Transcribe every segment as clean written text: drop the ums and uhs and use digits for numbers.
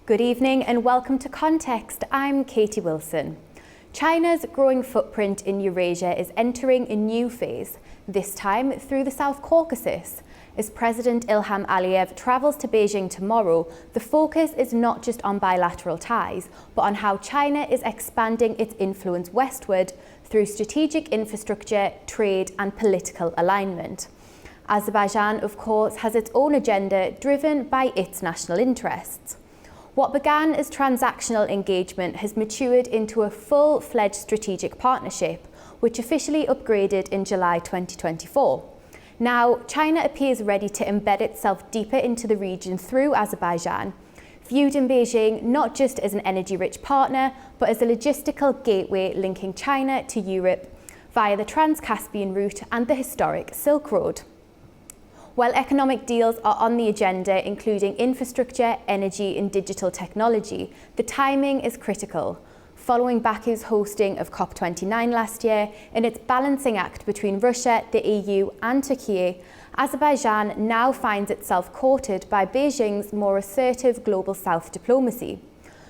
Good evening and welcome to Context. I'm Katie Wilson. China's growing footprint in Eurasia is entering a new phase, this time through the South Caucasus. As President Ilham Aliyev travels to Beijing tomorrow, the focus is not just on bilateral ties, but on how China is expanding its influence westward through strategic infrastructure, trade and political alignment. Azerbaijan, of course, has its own agenda driven by its national interests. What began as transactional engagement has matured into a full-fledged strategic partnership, which officially upgraded in July 2024. Now, China appears ready to embed itself deeper into the region through Azerbaijan, viewed in Beijing not just as an energy-rich partner, but as a logistical gateway linking China to Europe via the Trans-Caspian route and the historic Silk Road. While economic deals are on the agenda, including infrastructure, energy and digital technology, the timing is critical. Following Baku's hosting of COP29 last year and its balancing act between Russia, the EU and Turkey, Azerbaijan now finds itself courted by Beijing's more assertive global south diplomacy.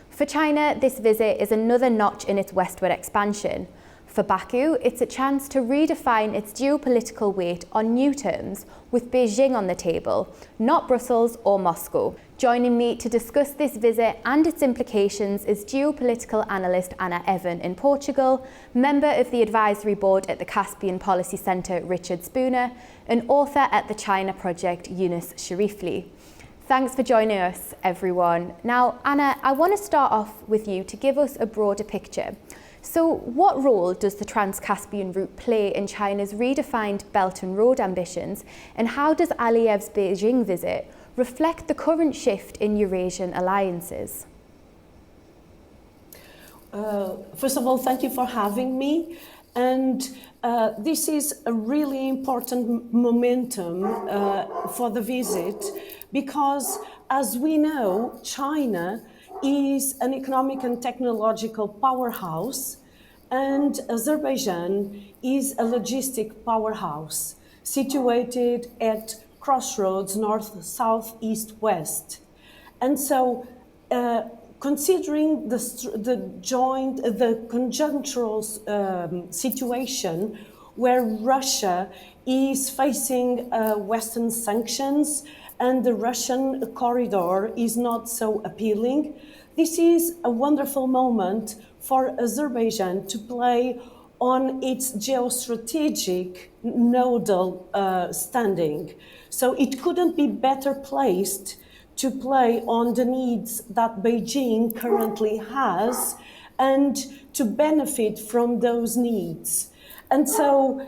For China, this visit is another notch in its westward expansion. For Baku, it's a chance to redefine its geopolitical weight on new terms, with Beijing on the table, not Brussels or Moscow. Joining me to discuss this visit and its implications is geopolitical analyst Anna Evan in Portugal, member of the advisory board at the Caspian Policy Centre Richard Spooner, and author at the China Project Yunus Sharifli. Thanks for joining us, everyone. Now, Anna, I want to start off with you to give us a broader picture. So what role does the Trans-Caspian route play in China's redefined Belt and Road ambitions, and how does Aliyev's Beijing visit reflect the current shift in Eurasian alliances? First of all, thank you for having me. And this is a really important momentum for the visit because, as we know, China is an economic and technological powerhouse, and Azerbaijan is a logistic powerhouse situated at crossroads north, south, east, west. And so considering the conjunctural situation where Russia is facing Western sanctions and the Russian corridor is not so appealing, this is a wonderful moment for Azerbaijan to play on its geostrategic nodal standing. So it couldn't be better placed to play on the needs that Beijing currently has and to benefit from those needs. And so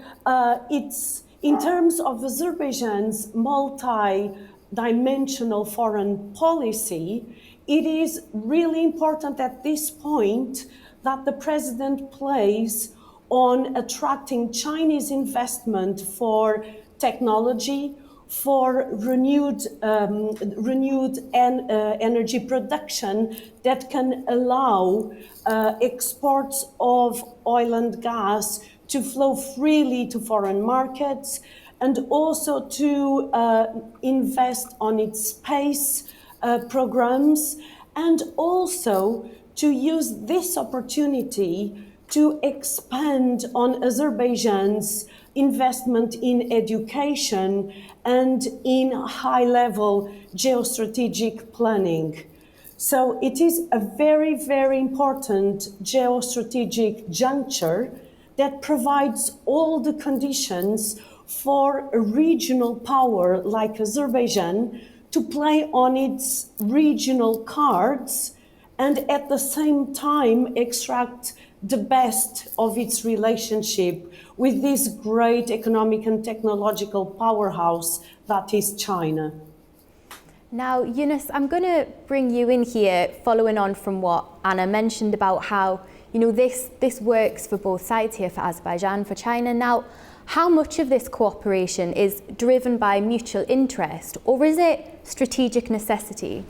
it's in terms of Azerbaijan's multi-dimensional foreign policy, it is really important at this point that the president plays on attracting Chinese investment for technology, for renewed energy production that can allow exports of oil and gas to flow freely to foreign markets, and also to invest on its space programs, and also to use this opportunity to expand on Azerbaijan's investment in education and in high-level geostrategic planning. So it is a very, very important geostrategic juncture that provides all the conditions for a regional power like Azerbaijan to play on its regional cards and at the same time extract the best of its relationship with this great economic and technological powerhouse that is China. Now, Yunus, I'm going to bring you in here, following on from what Anna mentioned about how, this works for both sides here, for Azerbaijan, for China. Now, how much of this cooperation is driven by mutual interest, or is it strategic necessity?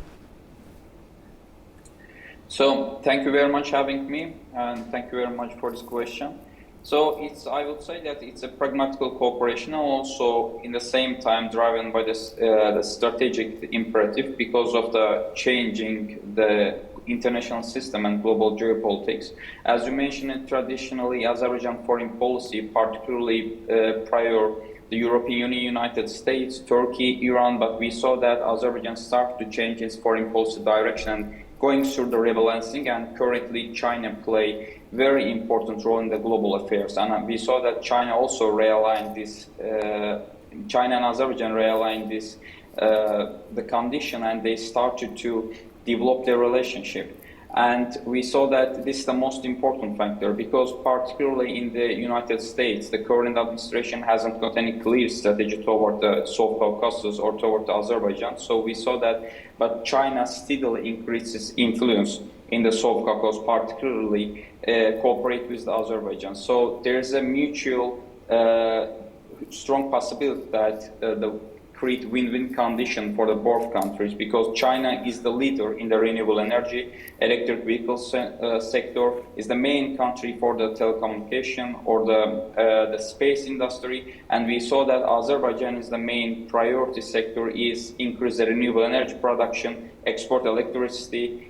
So, thank you very much for having me, and thank you very much for this question. So I would say that it's a pragmatical cooperation, and also in the same time driven by this the strategic imperative because of the changing the international system and global geopolitics. As you mentioned, traditionally Azerbaijan foreign policy, particularly prior the European Union, United States, Turkey, Iran, but we saw that Azerbaijan started to change its foreign policy direction, going through the rebalancing, and currently China play very important role in the global affairs. And we saw that China also realigned this, China and Azerbaijan realigned this, the condition, and they started to develop their relationship. And we saw that this is the most important factor because particularly in the United States, the current administration hasn't got any clear strategy toward the South Caucasus or toward Azerbaijan. So we saw that, but China still increases influence in the South Caucasus, particularly cooperate with Azerbaijan. So there's a mutual strong possibility that the create win-win condition for the both countries because China is the leader in the renewable energy, electric vehicle sector, is the main country for the telecommunication or the space industry, and we saw that Azerbaijan is the main priority sector is increase the renewable energy production, export electricity,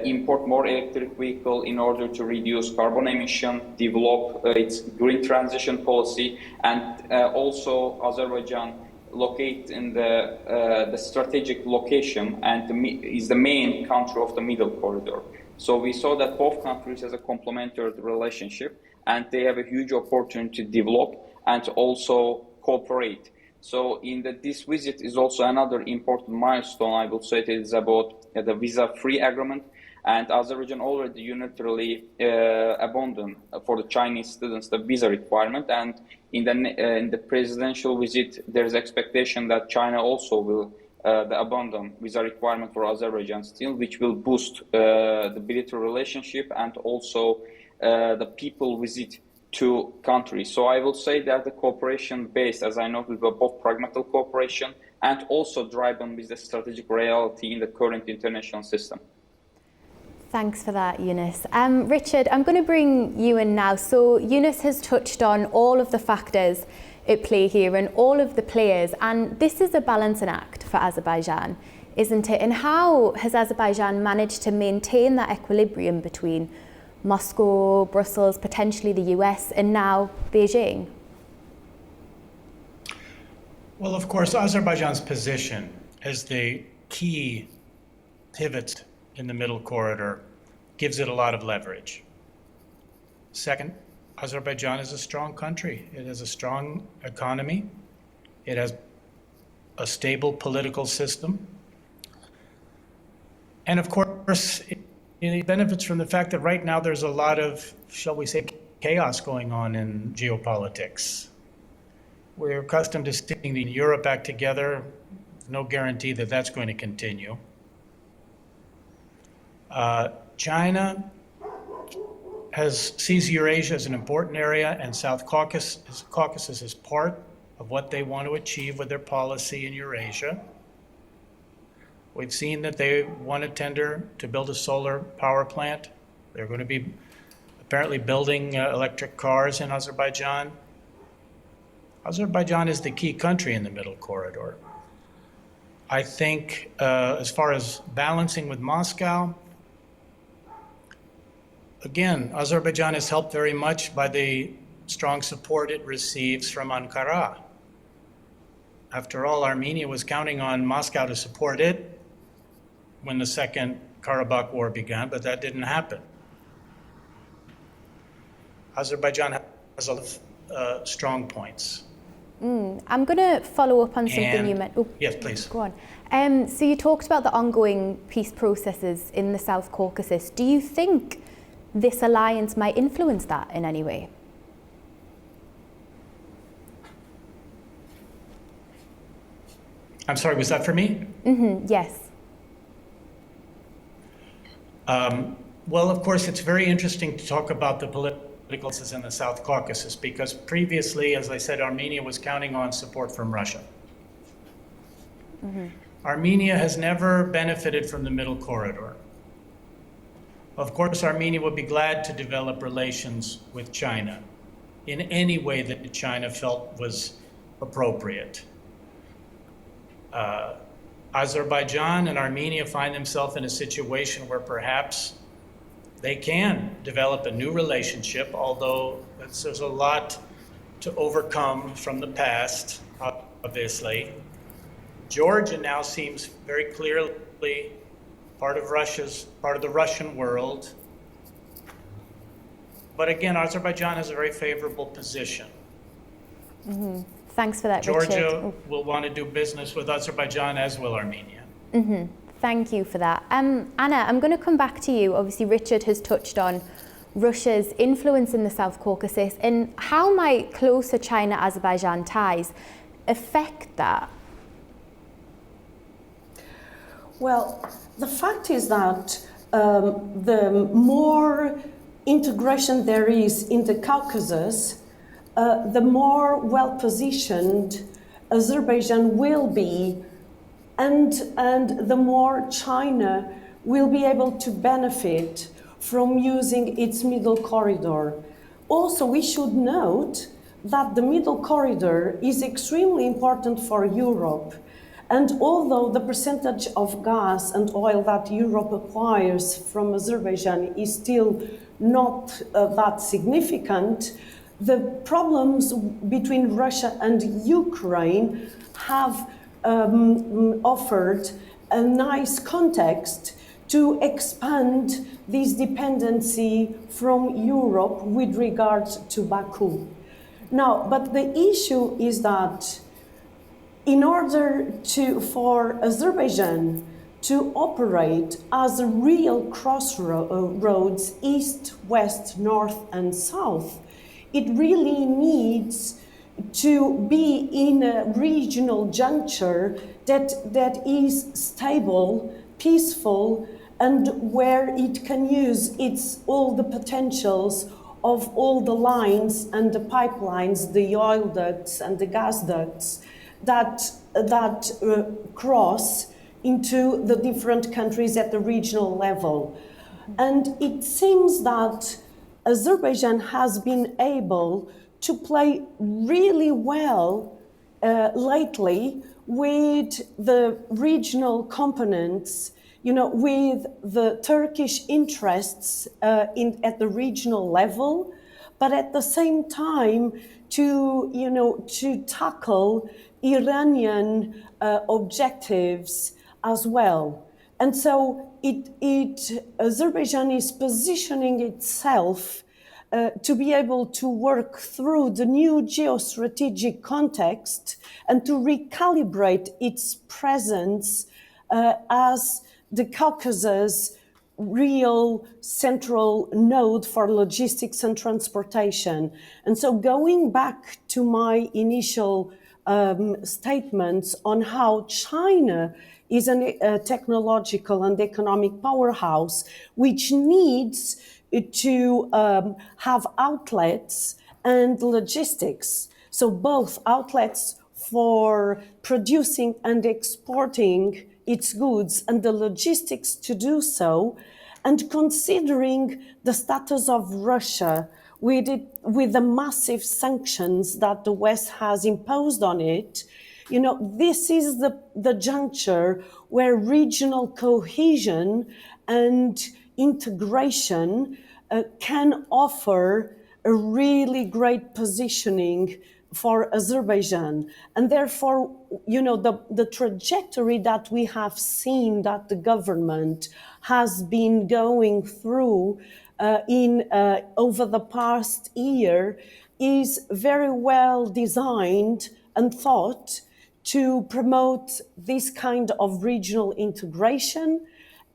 import more electric vehicle in order to reduce carbon emission, develop its green transition policy, and also Azerbaijan locate in the strategic location and is the main country of the middle corridor. So we saw that both countries has a complementary relationship and they have a huge opportunity to develop and also cooperate. So this visit is also another important milestone. I would say it is about the visa-free agreement, and Azerbaijan already unilaterally abandoned for the Chinese students the visa requirement, and in the presidential visit there is expectation that China also will abandon visa requirement for Azerbaijan still, which will boost the bilateral relationship and also the people visit two countries. So I will say that the cooperation based, as I know, will be both pragmatic cooperation and also driven with the strategic reality in the current international system. Thanks for that, Yunus. Richard, I'm going to bring you in now. So Yunus has touched on all of the factors at play here and all of the players, and this is a balancing act for Azerbaijan, isn't it? And how has Azerbaijan managed to maintain that equilibrium between Moscow, Brussels, potentially the US, and now Beijing? Well, of course, Azerbaijan's position as the key pivot in the middle corridor gives it a lot of leverage. Second, Azerbaijan is a strong country. It has a strong economy. It has a stable political system. And of course, it benefits from the fact that right now there's a lot of, shall we say, chaos going on in geopolitics. We're accustomed to seeing Europe back together. No guarantee that that's going to continue. China sees Eurasia as an important area, and South Caucasus is part of what they want to achieve with their policy in Eurasia. We've seen that they want to tender to build a solar power plant. They're going to be apparently building electric cars in Azerbaijan. Azerbaijan is the key country in the middle corridor. I think as far as balancing with Moscow, again, Azerbaijan is helped very much by the strong support it receives from Ankara. After all, Armenia was counting on Moscow to support it when the Second Karabakh War began, but that didn't happen. Azerbaijan has a lot of strong points. I'm going to follow up on something you meant. Yes, please. Go on. So you talked about the ongoing peace processes in the South Caucasus. Do you think this alliance might influence that in any way? I'm sorry, was that for me? Yes. Well, of course, it's very interesting to talk about the political processes in the South Caucasus because previously, as I said, Armenia was counting on support from Russia. Armenia has never benefited from the middle corridor. Of course, Armenia would be glad to develop relations with China. in any way that China felt was appropriate. Azerbaijan and Armenia find themselves in a situation where perhaps they can develop a new relationship, although there's a lot to overcome from the past, obviously. Georgia now seems very clearly part of the Russian world. But again, Azerbaijan has a very favorable position. Mm-hmm. Thanks for that, Georgia Richard. will want to do business with Azerbaijan, as will Armenia. Mm-hmm. Thank you for that. Anna, I'm going to come back to you. Obviously, Richard has touched on Russia's influence in the South Caucasus, and how might closer China-Azerbaijan ties affect that? Well, the fact is that the more integration there is in the Caucasus, the more well-positioned Azerbaijan will be, and the more China will be able to benefit from using its middle corridor. Also, we should note that the middle corridor is extremely important for Europe. And although the percentage of gas and oil that Europe acquires from Azerbaijan is still not that significant, the problems between Russia and Ukraine have offered a nice context to expand this dependency from Europe with regards to Baku. Now, but the issue is that in order for Azerbaijan to operate as a real crossroads, east, west, north, and south, it really needs to be in a regional juncture that is stable, peaceful, and where it can use all the potentials of all the lines and the pipelines, the oil ducts and the gas ducts that cross into the different countries at the regional level. And it seems that Azerbaijan has been able to play really well lately with the regional components, with the Turkish interests at the regional level, but at the same time to tackle Iranian objectives as well. And so Azerbaijan is positioning itself to be able to work through the new geostrategic context and to recalibrate its presence as the Caucasus' real central node for logistics and transportation. And so going back to my initial statements on how China is a technological and economic powerhouse, which needs to have outlets and logistics. So both outlets for producing and exporting its goods and the logistics to do so, and considering the status of Russia with the massive sanctions that the West has imposed on it, this is the juncture where regional cohesion and integration can offer a really great positioning for Azerbaijan. And therefore, the trajectory that we have seen that the government has been going through over the past year is very well designed and thought to promote this kind of regional integration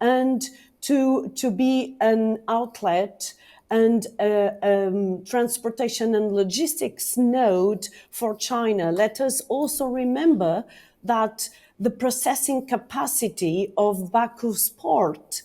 and to be an outlet and transportation and logistics node for China. Let us also remember that the processing capacity of Baku's port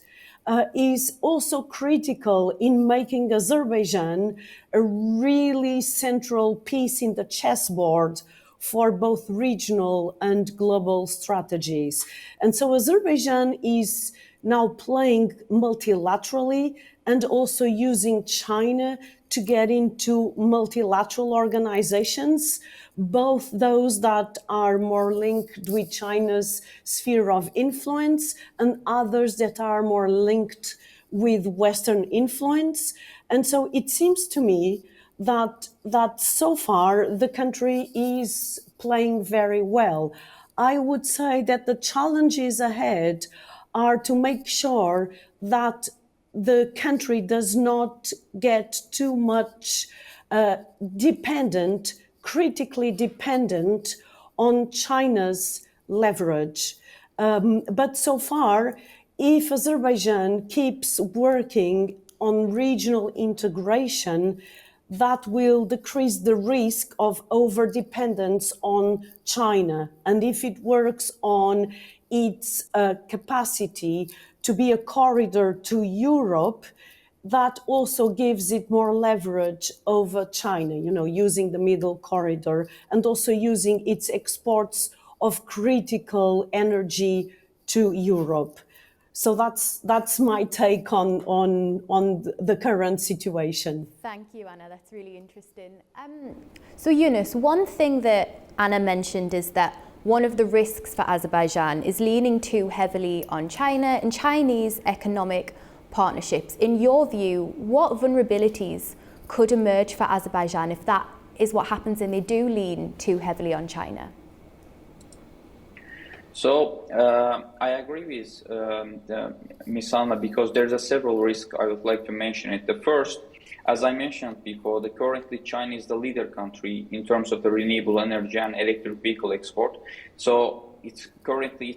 is also critical in making Azerbaijan a really central piece in the chessboard for both regional and global strategies. And so Azerbaijan is now playing multilaterally and also using China to get into multilateral organizations, both those that are more linked with China's sphere of influence and others that are more linked with Western influence. And so it seems to me that so far the country is playing very well. I would say that the challenges ahead are to make sure that the country does not get too much critically dependent on China's leverage. But so far, if Azerbaijan keeps working on regional integration, that will decrease the risk of over-dependence on China. And if it works on its capacity to be a corridor to Europe, that also gives it more leverage over China, using the middle corridor and also using its exports of critical energy to Europe. So that's my take on the current situation. Thank you, Anna. That's really interesting. So Yunus, one thing that Anna mentioned is that one of the risks for Azerbaijan is leaning too heavily on China and Chinese economic partnerships. In your view, what vulnerabilities could emerge for Azerbaijan if that is what happens and they do lean too heavily on China? So I agree with Ms. Alma, because there's a several risks. I would like to mention it. The first, as I mentioned before, currently China is the leader country in terms of the renewable energy and electric vehicle export. So it's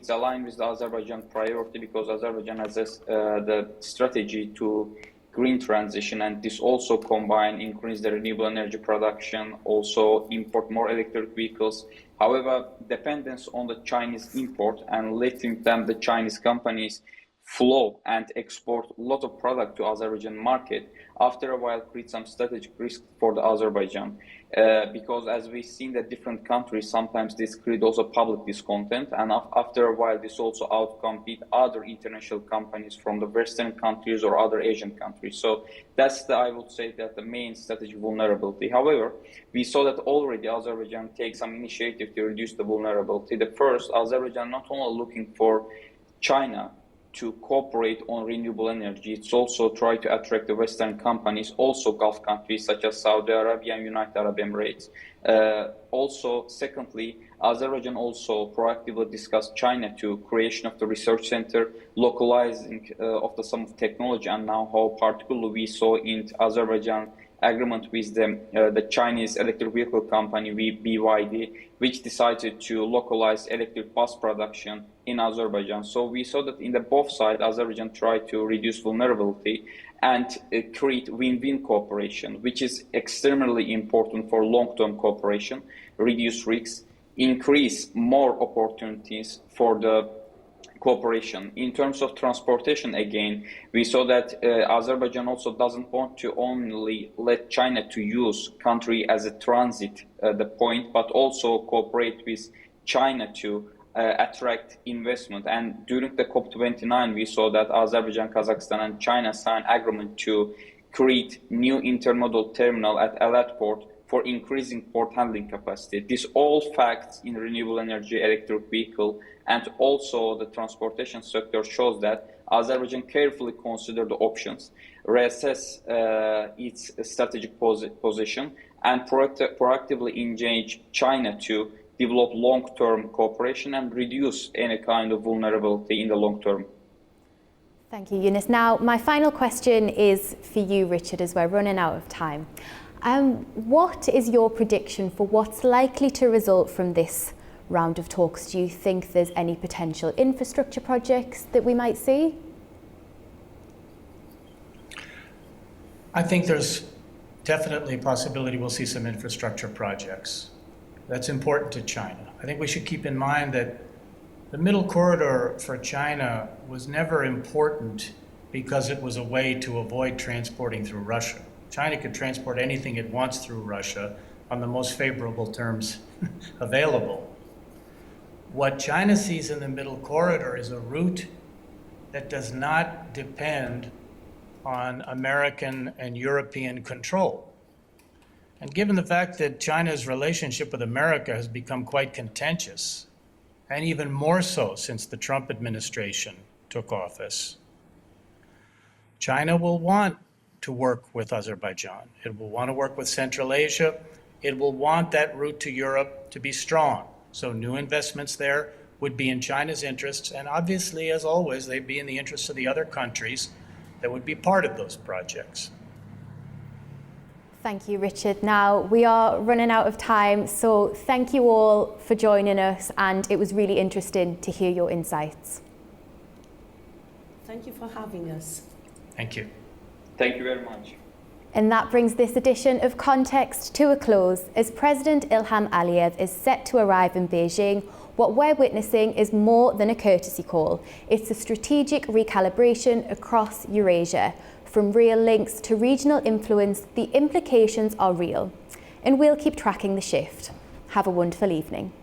aligned with the Azerbaijan priority, because Azerbaijan has the strategy to green transition, and this also increase the renewable energy production, also import more electric vehicles. However, dependence on the Chinese import and letting the Chinese companies flow and export a lot of product to Azerbaijan market, after a while creates some strategic risk for the Azerbaijan, because as we see in the different countries, sometimes this creates also public discontent, and after a while this also outcompete other international companies from the Western countries or other Asian countries. So that's I would say that the main strategic vulnerability. However, we saw that already Azerbaijan takes some initiative to reduce the vulnerability. The first, Azerbaijan not only looking for China to cooperate on renewable energy, it's also try to attract the Western companies, also Gulf countries such as Saudi Arabia and United Arab Emirates. Also, secondly, Azerbaijan also proactively discussed China to creation of the research center, localizing of some of technology and know-how. Particularly, we saw in Azerbaijan agreement with the Chinese electric vehicle company BYD, which decided to localize electric bus production in Azerbaijan. So we saw that in the both sides, Azerbaijan tried to reduce vulnerability and create win-win cooperation, which is extremely important for long-term cooperation, reduce risks, increase more opportunities for the cooperation. In terms of transportation, again, we saw that Azerbaijan also doesn't want to only let China to use country as a transit the point, but also cooperate with China to attract investment. And during the COP29, we saw that Azerbaijan, Kazakhstan, and China signed agreement to create new intermodal terminal at Alat port for increasing port handling capacity. These all facts in renewable energy, electric vehicle, and also the transportation sector shows that Azerbaijan carefully considered the options, reassess its strategic position, and proactively engage China to develop long-term cooperation and reduce any kind of vulnerability in the long term. Thank you, Yunus. Now, my final question is for you, Richard, as we're running out of time. What is your prediction for what's likely to result from this round of talks? Do you think there's any potential infrastructure projects that we might see? I think there's definitely a possibility we'll see some infrastructure projects. That's important to China. I think we should keep in mind that the middle corridor for China was never important because it was a way to avoid transporting through Russia. China could transport anything it wants through Russia on the most favorable terms available. What China sees in the middle corridor is a route that does not depend on American and European control. And given the fact that China's relationship with America has become quite contentious, and even more so since the Trump administration took office, China will want to work with Azerbaijan. It will want to work with Central Asia. It will want that route to Europe to be strong. So new investments there would be in China's interests, and obviously, as always, they'd be in the interests of the other countries that would be part of those projects. Thank you, Richard. Now, we are running out of time, so thank you all for joining us, and it was really interesting to hear your insights. Thank you for having us. Thank you. Thank you very much. And that brings this edition of Context to a close. As President Ilham Aliyev is set to arrive in Beijing, what we're witnessing is more than a courtesy call. It's a strategic recalibration across Eurasia. From real links to regional influence, the implications are real. And we'll keep tracking the shift. Have a wonderful evening.